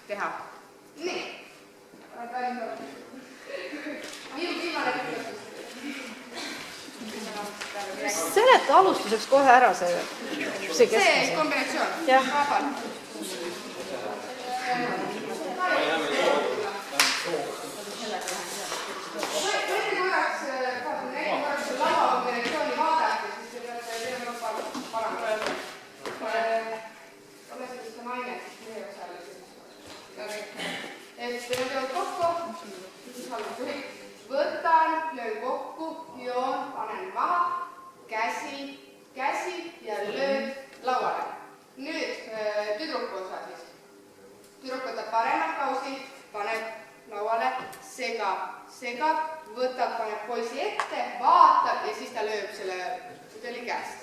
teha. Nii. Seleta alustuseks kohe ära see keskmise. See kombinatsioon. Kaabal. Võite korraks lava kombinatsiooni vaadata, siis te peate parem öelda. Ole sellist naine, siis meie osale. Et me teevad kokku, siis halvab juhib. Võtan, löön kokku, joon, panen maha, käsi ja löön lauale. Nüüd tüdruku osa siis. Tüdruk võtab paremat kausi, paneb lauale, segab, võtab, paneb poisi ette, vaatab ja siis ta lööb selle pudeli käest.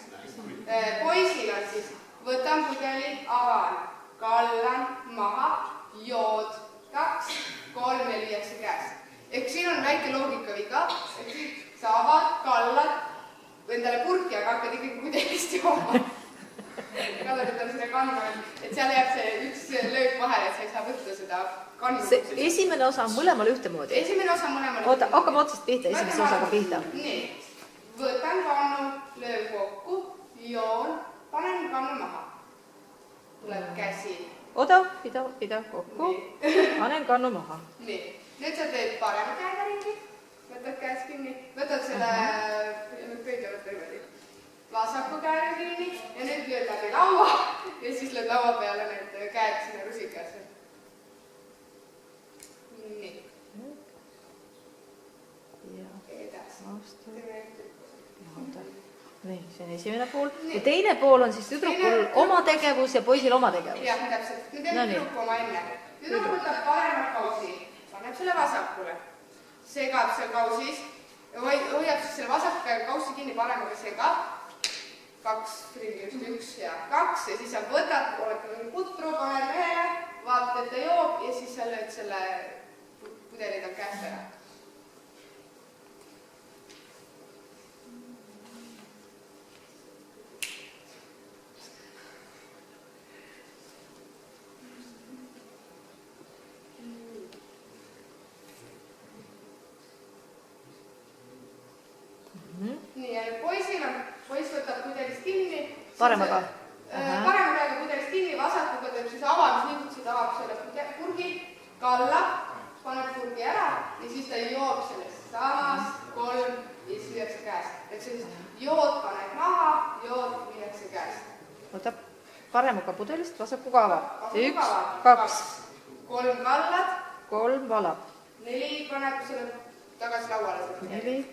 Poisil on siis, võtan pudeli, avan, kallan, maha, jood, 2, 3 ja lüüakse käest. Ehk siin on väike loogikaviga, sa avad, kallad endale purki, aga hakkad ikkagi pudelist jooma. Kallad endale selle kanna, et seal jääb see üks löök vahele, et sa ei saa võtta seda kannu. Esimene osa on mõlemal ühtemoodi. Esimene osa on mõlemal ühtemoodi. Oota, hakkame otsast pihta, esimese osaga pihta. Nii, võtan kannu, löön kokku, joon, panen kannu maha. Tuleb käsi. Oota, pida kokku, panen kannu maha. Nii. Nüüd sa teed parema käega ringi, võtad käest kinni, võtad selle, vasaku käega kinni ja nüüd lööd läbi laua ja siis lööd laua peale need käed sinna rusikasse. Nii. Edasi. Nii, see on esimene pool. Ja teine pool on siis tüdrukul oma tegevus ja poisil oma tegevus. Jah, täpselt. Nüüd teeb tüdruku oma enne. Tüdruk võtab paremat kausi. Paneb selle vasakule, segab seal kausis, hoiab siis selle vasaka kaussi kinni paremaga segab, 2 ringi just 1 ja 2 ja siis sa võtad, oled putru, paned mehele, vaatad, et ta joob ja siis sa lööd selle pudeli tal käest ära. Nii, ja poiss võtab pudelist kinni. Paremaga? Parema käega pudelist kinni, vasakuga teeb siis avamisliigutused, avab selle purgi, kallab, paneb purgi ära ja siis ta joob sellest samast 3 ja siis lüüakse käest. Et siis jood paneb maha, jood lüüakse käest. Võtab paremaga pudelist, vasakuga avab. 1, 2. 3 kallad. 3 valab. 4 paneb selle tagasi lauale. 4.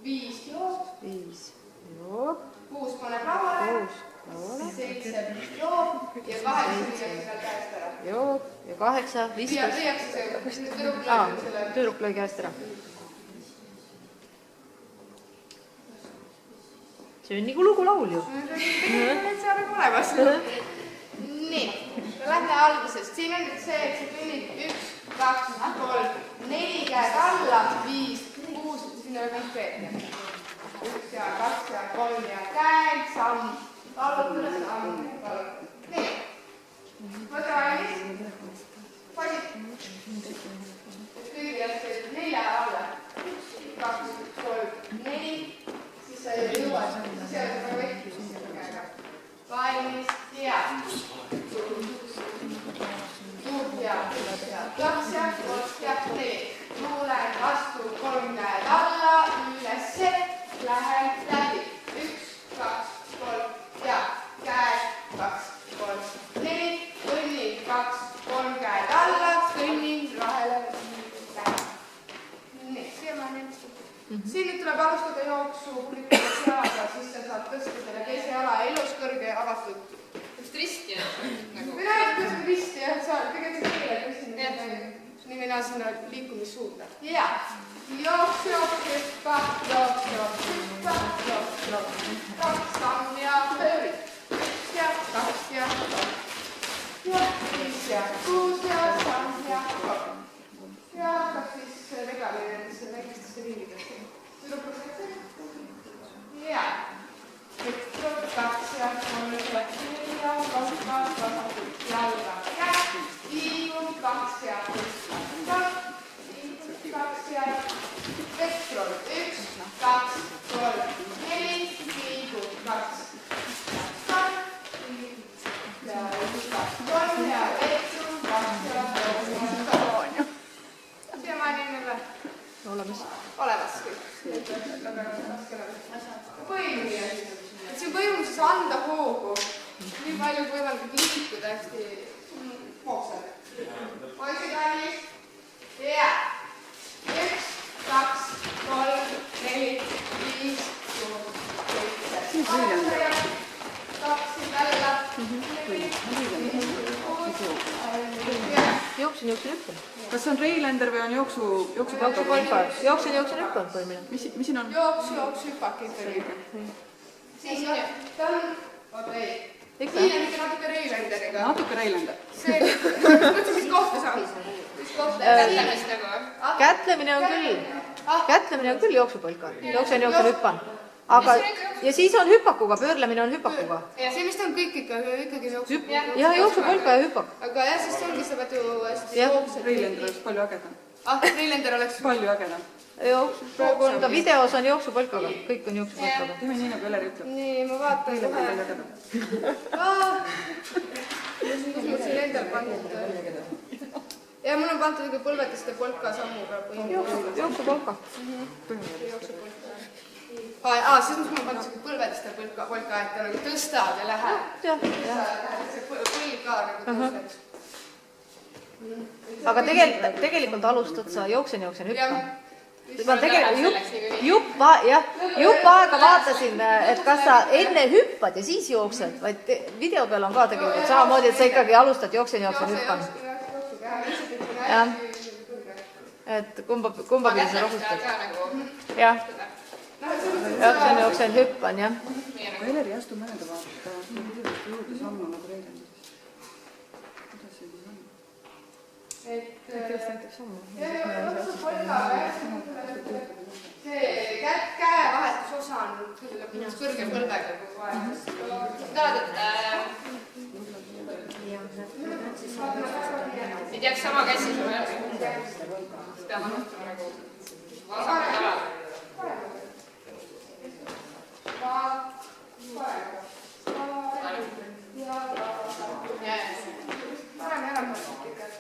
5 joob. 5 joob. 6 paneb lauale. 7 joob ja 8 lüüakse seal käest ära. Joob ja 8 viskas. Lüüakse see tüdruk lõi käest ära. See on nagu lugulaul ju. See on nagu olemas. Nii, lähme algusest. Siin on nüüd see, et sa kõnnid 1, 2, 3, 4 käed alla, 5, 6, siin on konkreetne. 1 ja 2 ja 3 ja käed, samm, tallutada, samm, tallutada. Nii, võta valmis. Poisid. Kõigepealt 4 alla. 1, 2, 3, 4. Siis sa jõuad, siis jääd väga võttis käega. Valmis ja. Tuud ja 2 ja 3 ja 4. Tuulen vastu 3 käed alla, ülesse, lähen läbi. 1, 2, 3 ja käed 2, 3, 4. Kõnnin 2, 3 käed alla, kõnnin rahele. Nii, siiamaani. Siin nüüd tuleb alustada jooksu kulikades jalaga, siis sa saad tõsta selle teise jala elus kõrge ja avatud. Just risti nagu. Või näed, kuidas on risti ja sa tegelikult keeled küsin. Nii minna sinna liikumissuunda. Ja, jooks, hüppa, jooks, hüppa, jooks. 2 samm ja pöörid. 1 ja 2 ja 3. Ja 5 ja 6 ja samm ja 3. Ja hakkab siis regali nendesse väikestesse ringidesse. Ja. 1, 2 ja 3 ja 4 ja 5 jalga kätt. kolm ja vetsu, kaks ja kolm. siiamaani on jälle olemas kõik. siin põimub siis anda hoogu. Nii palju kui võimalik liikuda hästi hoogsalt. Poisid valmis. Ja. 1, 2, 3, 4, 5, 6, 7. Taksid alla. Jooksin, hüppan. Kas see on Reilander või on jooksupalka? Jooksin, hüppan põimine. Mis siin on? Jooks, hüpak ikkagi. Siis ta on, oota ei. Siin on ikka natuke Reilenderiga. Natuke Reilander. See, mõtlesin, mis kohta saab. Kätlemist nagu. Kätlemine on küll jooksupõlka. Jooksen, hüppan. Aga, ja siis on hüpakuga, pöörlemine on hüpakuga. See vist on kõik ikkagi jooksupõlka. Jah, jooksupõlka ja hüpak. Aga jah, siis ongi, sa pead ju hästi jooksed. Reilender oleks palju ägedam. Reilender oleks Palju ägedam. Praegu on ta videos on jooksupõlkaga, kõik on jooksupõlkaga. Teeme nii, nagu Eleri ütleb. nii, ma vaatan kohe. Palju ägedam. Mul siin endal pandud. Ja mul on pandud ikka põlvetiste polka sammuga. Jooksupõlka. Siis mul on pandud põlvetiste polka, et ta nagu tõstad ja lähed. See põlv ka nagu tõstad. Aga tegelikult alustad sa jooksen, hüppan. Ma jupp aega vaatasin, et kas sa enne hüppad ja siis jooksed, vaid video peal on ka tegelikult samamoodi, et sa ikkagi alustad jooksen, hüppan. Jah, et kumba pidi sa rohustad. Jah, jooksen, hüppan, jah. Eleri astu mööda vaata, videost juurde sammu nagu Reilander. Kuidas see siis on? Kes näitab sammu? See käevahetusosa on kõrge põlvega kogu aeg. Tahad, et ei teaks sama käsi sulle järgi. Peab alustama nagu vasakut ala. Parem ära mõtled.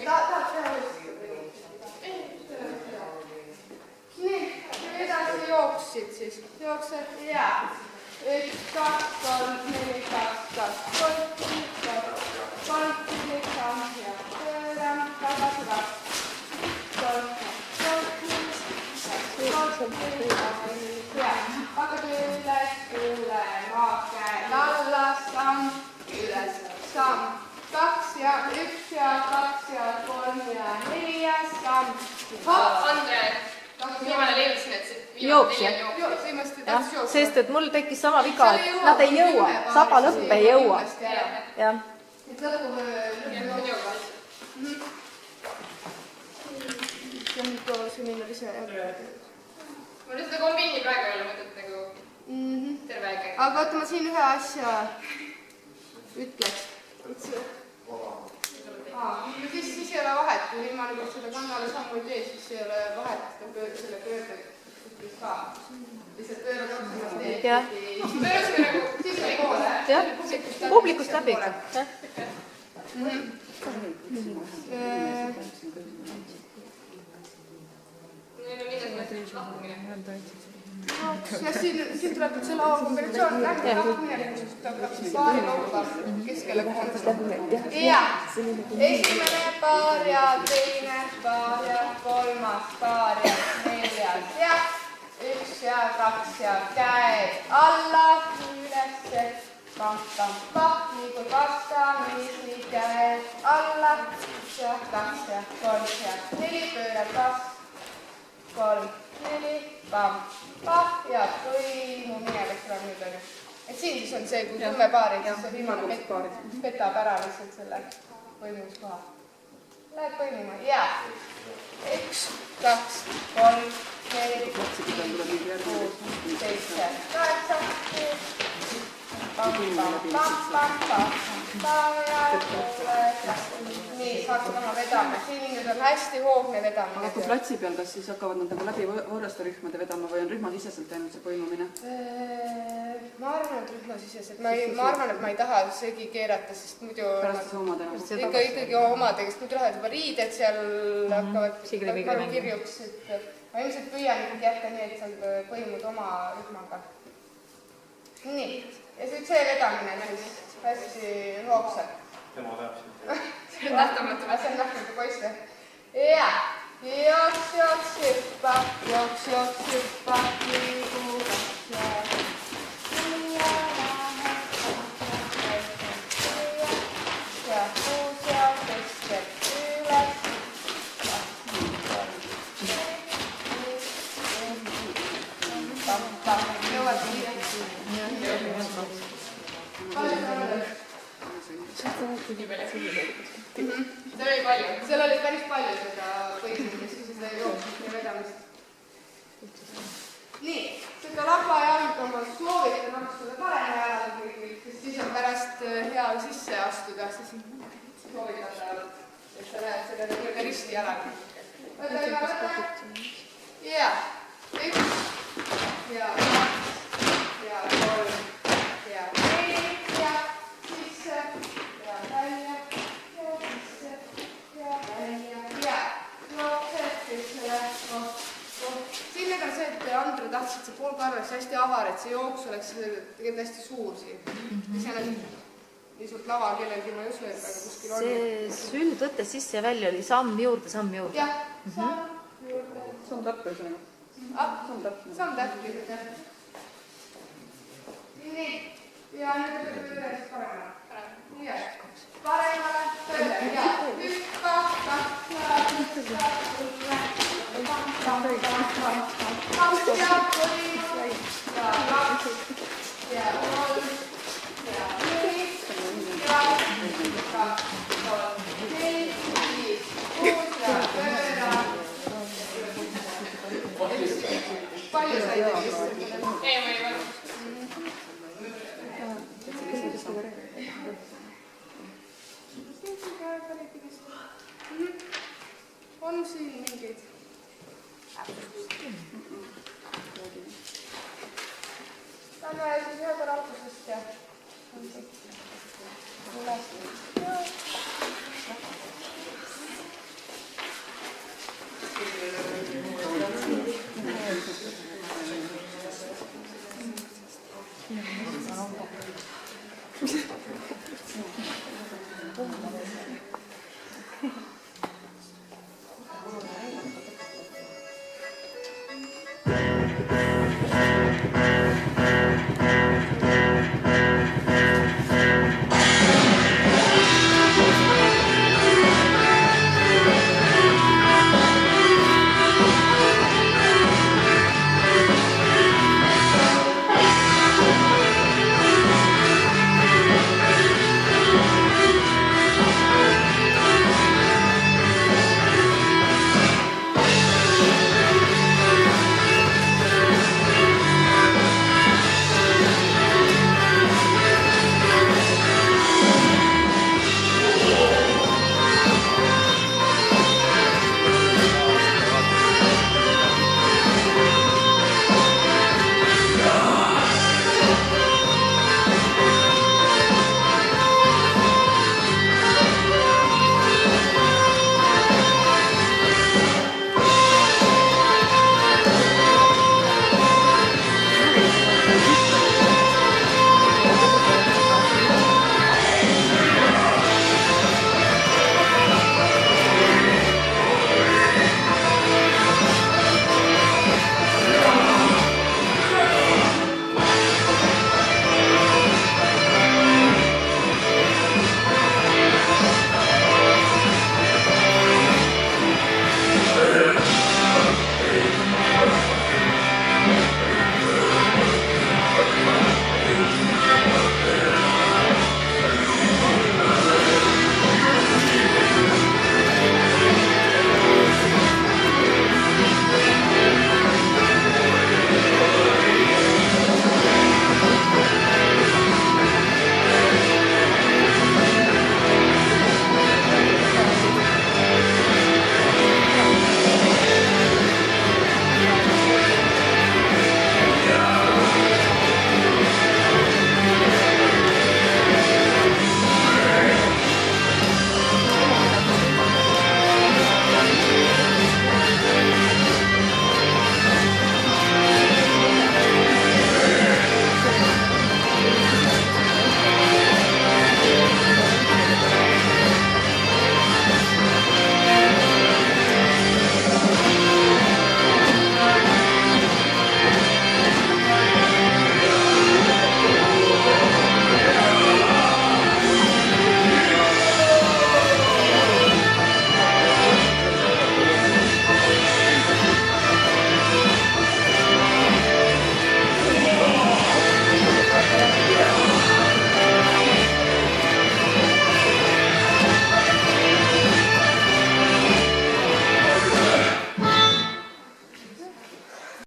Tahad teha uuesti? Nii, edasi jooksid siis. Jooksed ja 1, 2, 3, 4, 2, 2, 3, 3, 4 samm ja pööram, tagasi 2, 3, 3, hakkad üles, tulema, käed alla, samm, üles, samm. 2 ja 1 ja 2 ja 3 ja 4 ja samm. Andre, viimane leiutasin, et see Jooks, jah. Sest, et mul tekkis sama viga, et nad ei jõua, saba lõpp ei jõua. Jah. Et lõpu jõua. See on nüüd see minna ise jälle. Mul nüüd seda kombiini praegu ei ole mõtet nagu terve aeg. Aga oota, ma siin ühe asja ütleks. Siis ei ole vahet, kui viimane kord seda kannale sammu ei tee, siis ei ole vahet selle pöörde ka. Lihtsalt pöörad otsimast teed. Pöörasime nagu sisse poole. Jah, publikust läbi ikka. Neil on midagi lahkumine. Ja siin tuleb nüüd selle kombinatsioon paari kaupa keskele kohandada. Ja esimene paar ja teine paar ja kolmas paar ja neljas ja 1 ja 2 ja käed alla, ülesse, nii kui vastamisi käed alla, 1 ja 2 ja 3 ja 4, pöörad 2, 3, 4, ja põimumine läks ära nüüd on ju. Et siin siis on see, kui 10 paari, siis see viimane petab ära lihtsalt selle põimumiskoha. Läheb põimuma, ja 1, 2, 3, 4, 5, 6, 7, 8, nii, saaks maha vedama. Siin nüüd on hästi hoogne vedamine. Aga kui platsi peal, kas siis hakkavad nad nagu läbi võõraste rühmade vedama või on rühmasiseselt ainult see põimumine? ma arvan, et rühmasisesed, ma arvan, et ma ei taha segi keerata, sest muidu pärast omadega. ikkagi omadega, sest muidu lähevad juba riided seal hakkavad kirjuks, et ma ilmselt püüan ikkagi jätta nii, et seal põimud oma rühmaga. Nii, ja siis see vedamine siis hästi hoogsalt. Tema läheb siin. See on nähtamatu. See on nähtamatu poiss. Ja, jooks, hüppa, liigu katse. Ja kuus ja tõstet üles. Jõuad nii. Seal oli päris palju seda põimimist, seda jooksmist ja vedamist. Nii, seda labajalga ma soovitan astuda parema jalaga, sest siis on pärast hea sisse astuda, siis soovitan, et sa näed seda nii risti jalaga. Võta. Ja, 1 ja 2 ja 3 ja 4 ja sisse ja välja ja sisse ja välja ja jooksed sisse. Siin need on see, et Andre tahtis, et see poolkarv oleks hästi avar, et see jooks oleks tegelikult hästi suur siin. Iseenesest nii suurt lava kellelgi ma ei usu, et aga kuskil on. See süld võttes sisse ja välja oli samm juurde. Jah, samm juurde. Samm täppi ühesõnaga. Samm täppi. Nii, ja nüüd üles paremale. Nii, paremale, tõele, ja hüppa, katla, kaks ja põim, ja 2 ja 3 ja 4 ja 2, 3, 4, 5, 6 ja pööra. Palju said vist? Ei, ma ei võta. On siin mingeid? Lähme siis ühe korra algusest ja üles.